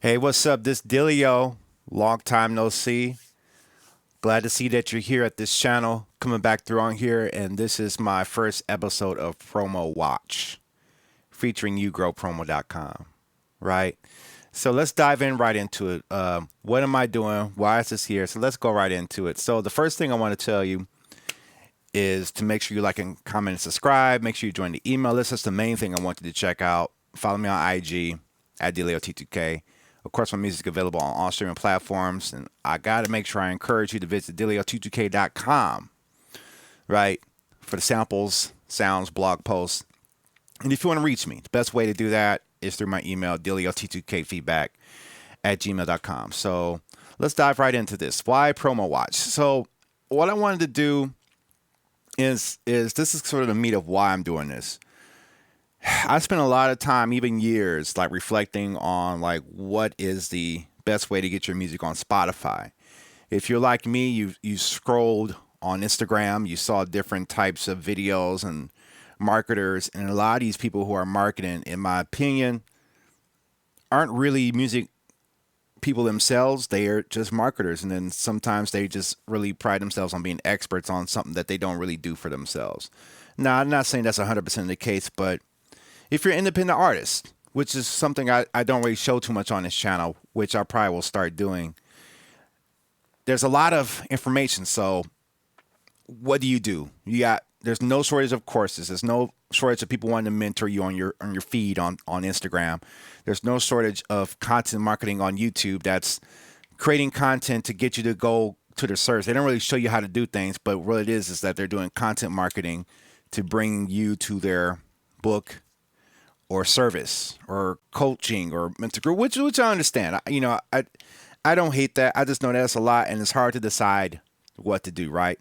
Hey, what's up? This Dilio. Long time no see. Glad to see that you're here at this channel, coming back through on here, and this is my first episode of Promowatch, featuring YougrowPromo.com. Right? So let's dive in right into it. What am I doing? Why is this here? So let's go right into it. So the first thing I want to tell you is to make sure you like and comment and subscribe. Make sure you join the email list. That's the main thing I want you to check out. Follow me on IG at DilioT2K. Of course, my music is available on all streaming platforms, and I got to make sure I encourage you to visit DilioT2K.com, right, for the samples, sounds, blog posts. And if you want to reach me, the best way to do that is through my email, DilioT2KFeedback at gmail.com. So let's dive right into this. Why Promowatch? So what I wanted to do is this is sort of the meat of why I'm doing this. I spent a lot of time, even years, like reflecting on like what is the best way to get your music on Spotify. If you're like me, you scrolled on Instagram, you saw different types of videos and marketers, and a lot of these people who are marketing, in my opinion, aren't really music people themselves. They are just marketers, and then sometimes they just really pride themselves on being experts on something that they don't really do for themselves. Now, I'm not saying that's 100% the case, but if you're an independent artist, which is something I don't really show too much on this channel, which I probably will start doing, there's a lot of information. So what do? There's no shortage of courses. There's no shortage of people wanting to mentor you on your feed on Instagram. There's no shortage of content marketing on YouTube that's creating content to get you to go to their service. They don't really show you how to do things, but what it is that they're doing content marketing to bring you to their book or service or coaching or mentor group, which I understand. I don't hate that. I just know that's a lot, and it's hard to decide what to do, right?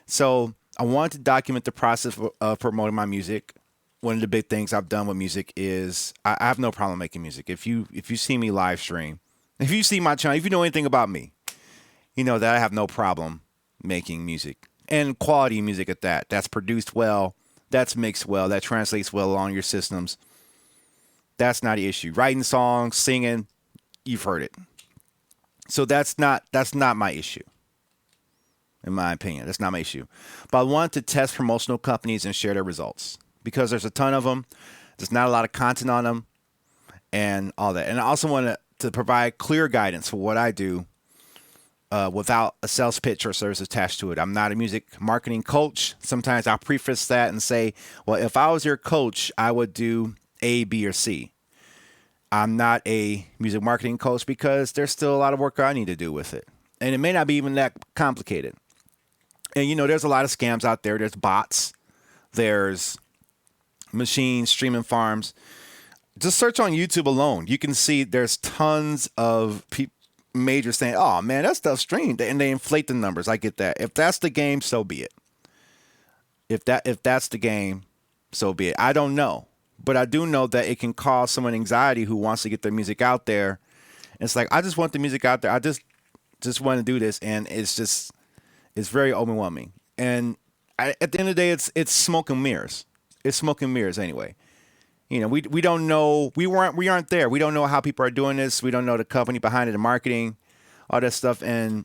So I wanted to document the process of promoting my music. One of the big things I've done with music is I have no problem making music. If you see me live stream, if you see my channel, if you know anything about me, you know that I have no problem making music, and quality music at that. That's produced well, that's mixed well, that translates well along your systems. That's not the issue. Writing songs, singing, you've heard it. So that's not my issue. In my opinion, that's not my issue. But I want to test promotional companies and share their results because there's a ton of them. There's not a lot of content on them and all that. And I also want to provide clear guidance for what I do without a sales pitch or service attached to it. I'm not a music marketing coach. Sometimes I'll preface that and say, well, if I was your coach, I would do A, B, or C. I'm not a music marketing coach because there's still a lot of work I need to do with it. And it may not be even that complicated. And, there's a lot of scams out there. There's bots. There's machines, streaming farms. Just search on YouTube alone. You can see there's tons of majors saying, oh, man, that stuff streamed. And they inflate the numbers. I get that. If that's the game, so be it. If that's the game, so be it. I don't know. But I do know that it can cause someone anxiety who wants to get their music out there. It's like, I just want the music out there. I just want to do this. And it's very overwhelming. And at the end of the day, it's smoke and mirrors. It's smoke and mirrors anyway. We don't know. We aren't there. We don't know how people are doing this. We don't know the company behind it, the marketing, all that stuff. And,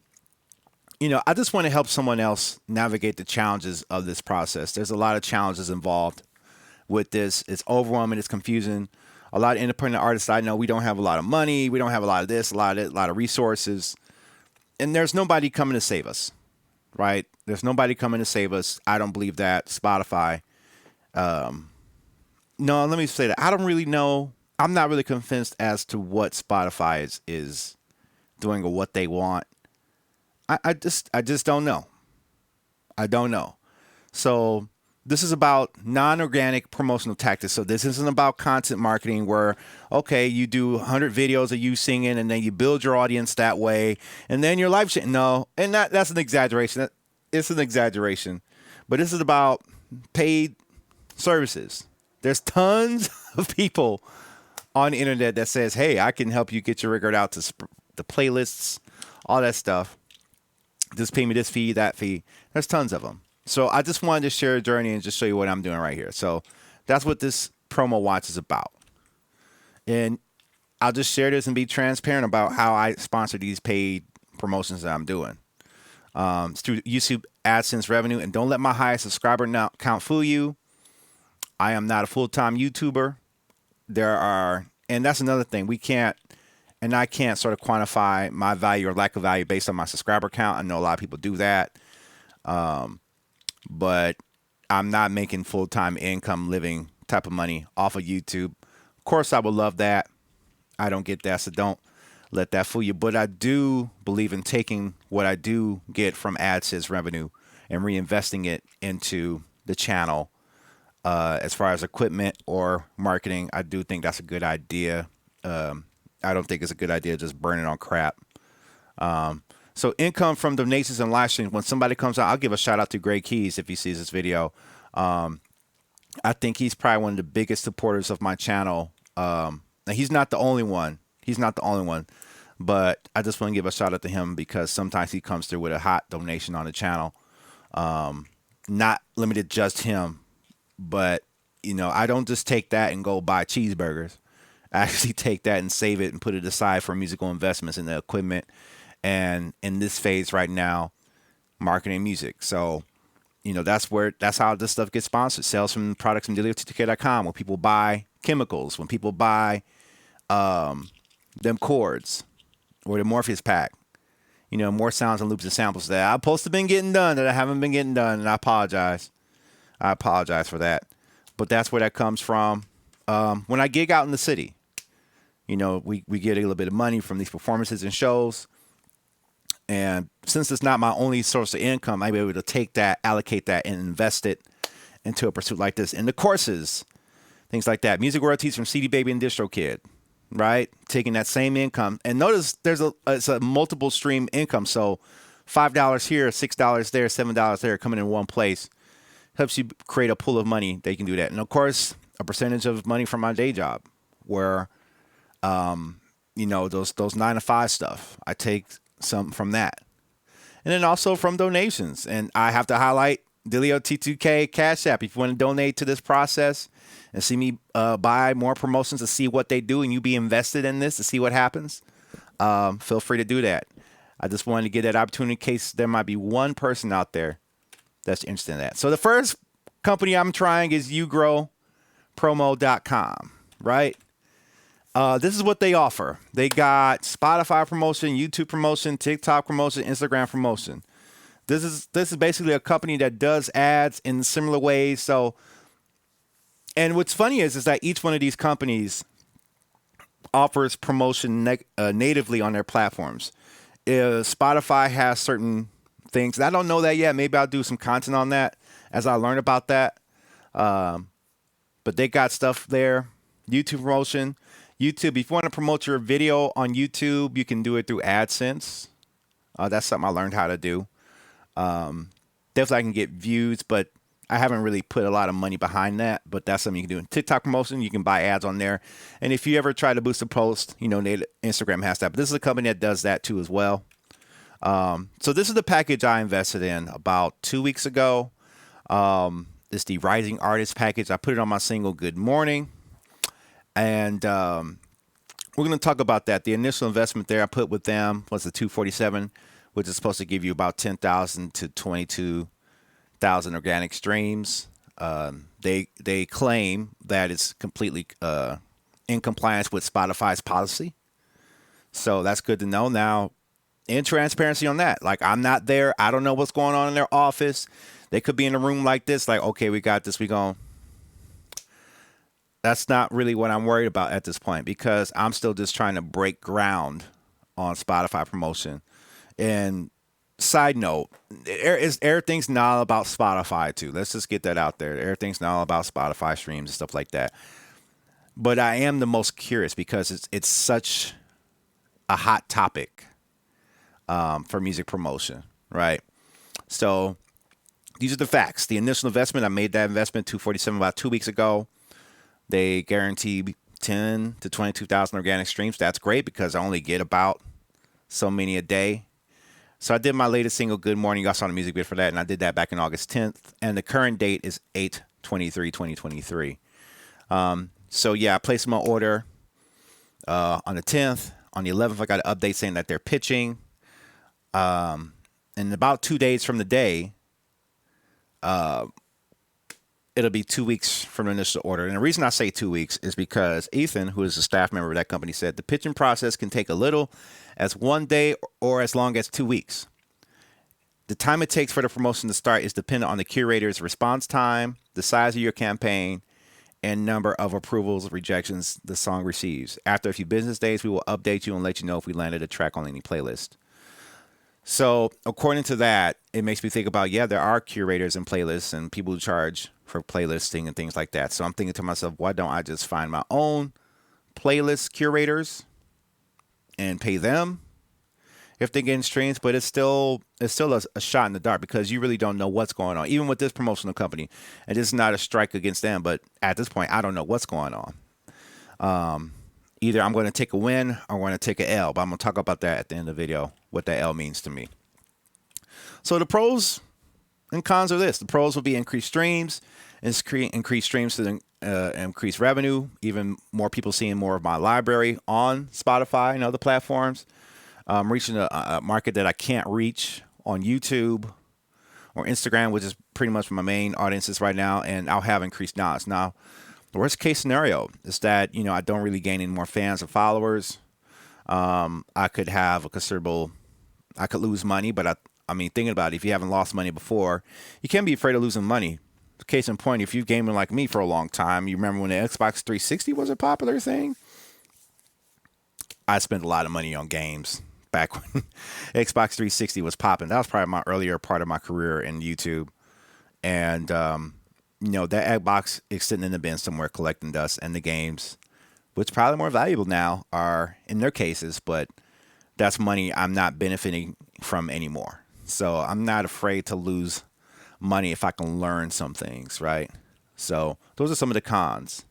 I just want to help someone else navigate the challenges of this process. There's a lot of challenges involved with this. It's overwhelming. It's confusing. A lot of independent artists I know, we don't have a lot of money. We don't have a lot of this, a lot of resources. And there's nobody coming to save us, right? There's nobody coming to save us. I don't believe that. Spotify. No, let me say that. I don't really know. I'm not really convinced as to what Spotify is doing or what they want. I just don't know. I don't know. So this is about non-organic promotional tactics. So this isn't about content marketing where, okay, you do 100 videos of you singing and then you build your audience that way and then your life shit. No, and that's an exaggeration. It's an exaggeration. But this is about paid services. There's tons of people on the internet that says, hey, I can help you get your record out to the playlists, all that stuff. Just pay me this fee, that fee. There's tons of them. So I just wanted to share a journey and just show you what I'm doing right here. So that's what this promo watch is about. And I'll just share this and be transparent about how I sponsor these paid promotions that I'm doing. It's through YouTube AdSense Revenue. And don't let my high subscriber count fool you. I am not a full-time YouTuber. And that's another thing. I can't sort of quantify my value or lack of value based on my subscriber count. I know a lot of people do that. But I'm not making full-time income living type of money off of YouTube. Of course, I would love that. I don't get that, so don't let that fool you. But I do believe in taking what I do get from AdSense revenue and reinvesting it into the channel. As far as equipment or marketing, I do think that's a good idea. I don't think it's a good idea just burning on crap. So income from donations and live streams. When somebody comes out, I'll give a shout out to Greg Keys if he sees this video. I think he's probably one of the biggest supporters of my channel. And he's not the only one. But I just want to give a shout out to him because sometimes he comes through with a hot donation on the channel. Not limited just him, but I don't just take that and go buy cheeseburgers. I actually take that and save it and put it aside for musical investments in the equipment. And in this phase right now, marketing music. So, that's how this stuff gets sponsored. Sales from products from DealioTK.com. When people buy chemicals, when people buy them chords or the Morpheus pack, more sounds and loops and samples that I'm supposed to have been getting done that I haven't been getting done, and I apologize. I apologize for that. But that's where that comes from. When I gig out in the city, we get a little bit of money from these performances and shows. And since it's not my only source of income, I'm able to take that, allocate that, and invest it into a pursuit like this. And the courses, things like that. Music royalties from CD Baby and DistroKid, right? Taking that same income. And notice it's a multiple stream income. So $5 here, $6 there, $7 there coming in one place. Helps you create a pool of money that you can do that. And of course, a percentage of money from my day job where, those 9-to-5 stuff. I take some from that. And then also from donations. And I have to highlight Delio T2K Cash App. If you want to donate to this process and see me buy more promotions to see what they do and you be invested in this to see what happens, feel free to do that. I just wanted to get that opportunity in case there might be one person out there that's interested in that. So the first company I'm trying is Yougrow Promo.com, right? This is what they offer. They got Spotify promotion, YouTube promotion, TikTok promotion, Instagram promotion. This is basically a company that does ads in similar ways. So, and what's funny is that each one of these companies offers promotion natively on their platforms. Spotify has certain things. I don't know that yet. Maybe I'll do some content on that as I learn about that. But they got stuff there. YouTube promotion. YouTube, if you want to promote your video on YouTube, you can do it through AdSense. That's something I learned how to do. Definitely I can get views, but I haven't really put a lot of money behind that. But that's something you can do. In TikTok promotion, you can buy ads on there. And if you ever try to boost a post, Instagram has that. But this is a company that does that too as well. So this is the package I invested in about 2 weeks ago. It's the Rising Artist package. I put it on my single Good Morning. And we're going to talk about that. The initial investment there I put with them was the $247, which is supposed to give you about 10,000 to 22,000 organic streams. They claim that it's completely in compliance with Spotify's policy. So that's good to know. Now, in transparency on that, like I'm not there. I don't know what's going on in their office. They could be in a room like this, like, okay, we got this. We going. That's not really what I'm worried about at this point because I'm still just trying to break ground on Spotify promotion. And side note, everything's not about Spotify too. Let's just get that out there. Everything's not all about Spotify streams and stuff like that. But I am the most curious because it's such a hot topic for music promotion, right? So these are the facts. The initial investment, I made that investment $247 about 2 weeks ago. They guarantee 10 to 22,000 organic streams. That's great because I only get about so many a day. So I did my latest single, Good Morning. You guys saw the music video for that, and I did that back on August 10th. And the current date is 8/23/2023. So yeah, I placed my order. On the 10th, on the 11th, I got an update saying that they're pitching. In about 2 days from the day, it'll be 2 weeks from the initial order. And the reason I say 2 weeks is because Ethan, who is a staff member of that company, said the pitching process can take a little as 1 day or as long as 2 weeks. The time it takes for the promotion to start is dependent on the curator's response time, the size of your campaign, and number of approvals, rejections the song receives. After a few business days, we will update you and let you know if we landed a track on any playlist. So according to that, it makes me think about, yeah, there are curators and playlists and people who charge for playlisting and things like that. So I'm thinking to myself, why don't I just find my own playlist curators and pay them if they're getting streams? But it's still a shot in the dark because you really don't know what's going on, even with this promotional company. And this is not a strike against them, but at this point, I don't know what's going on. Either I'm going to take a win or I'm going to take an L, but I'm going to talk about that at the end of the video, what that L means to me. So the pros and cons are this. The pros will be increased streams, increased streams to increase revenue, even more people seeing more of my library on Spotify and other platforms. I'm reaching a market that I can't reach on YouTube or Instagram, which is pretty much my main audiences right now, and I'll have increased knowledge. Now, the worst case scenario is that, I don't really gain any more fans or followers. I could have I could lose money, but I mean, thinking about it, if you haven't lost money before, you can't be afraid of losing money. Case in point, if you've gaming like me for a long time, you remember when the Xbox 360 was a popular thing? I spent a lot of money on games back when Xbox 360 was popping. That was probably my earlier part of my career in YouTube. And, that Xbox is sitting in the bin somewhere collecting dust, and the games, which probably more valuable now, are in their cases, but that's money I'm not benefiting from anymore. So I'm not afraid to lose money if I can learn some things, right? So those are some of the cons.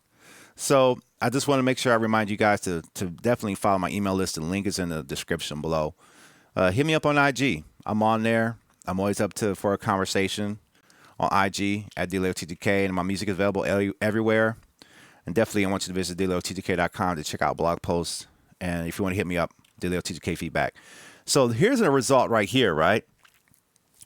So I just want to make sure I remind you guys to definitely follow my email list. The link is in the description below. Hit me up on IG. I'm on there. I'm always up for a conversation on IG at DLeoTTK, and my music is available everywhere. And definitely, I want you to visit DLeoTTK.com to check out blog posts. And if you want to hit me up, DLeoTTK feedback. So here's a result right here, right?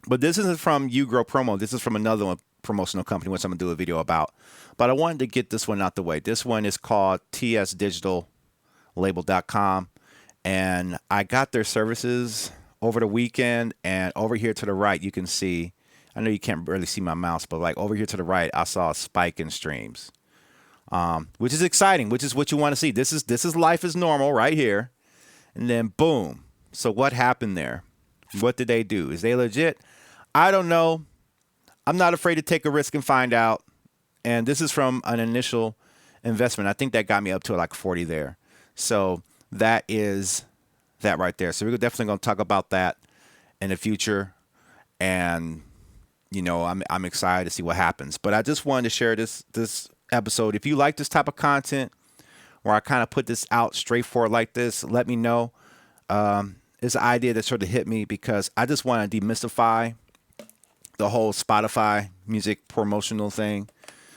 But this isn't from Yougrow Promo. This is from another promotional company, which I'm going to do a video about. But I wanted to get this one out the way. This one is called tsdigitallabel.com. And I got their services over the weekend. And over here to the right, you can see, I know you can't really see my mouse, but like over here to the right, I saw a spike in streams, which is exciting, which is what you want to see. This is life as normal right here. And then boom. So what happened there? What did they do? Is they legit? I don't know. I'm not afraid to take a risk and find out. And this is from an initial investment. I think that got me up to like 40 there. So that is that right there. So we're definitely going to talk about that in the future. And I'm excited to see what happens. But I just wanted to share this episode. If you like this type of content where I kind of put this out straightforward like this, let me know. It's an idea that sort of hit me because I just want to demystify the whole Spotify music promotional thing.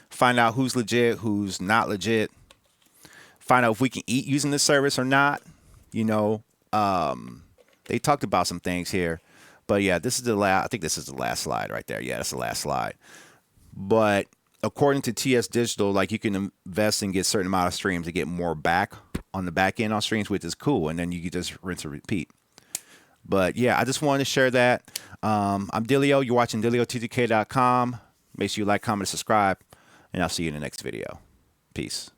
Find out who's legit, who's not legit. Find out if we can eat using this service or not. They talked about some things here. But yeah, this is I think this is the last slide right there. Yeah, that's the last slide. But according to TS Digital, like you can invest and get a certain amount of streams to get more back on the back end on streams, which is cool. And then you can just rinse and repeat. But yeah, I just wanted to share that. I'm Dileo. You're watching DileoTTK.com. Make sure you like, comment, and subscribe. And I'll see you in the next video. Peace.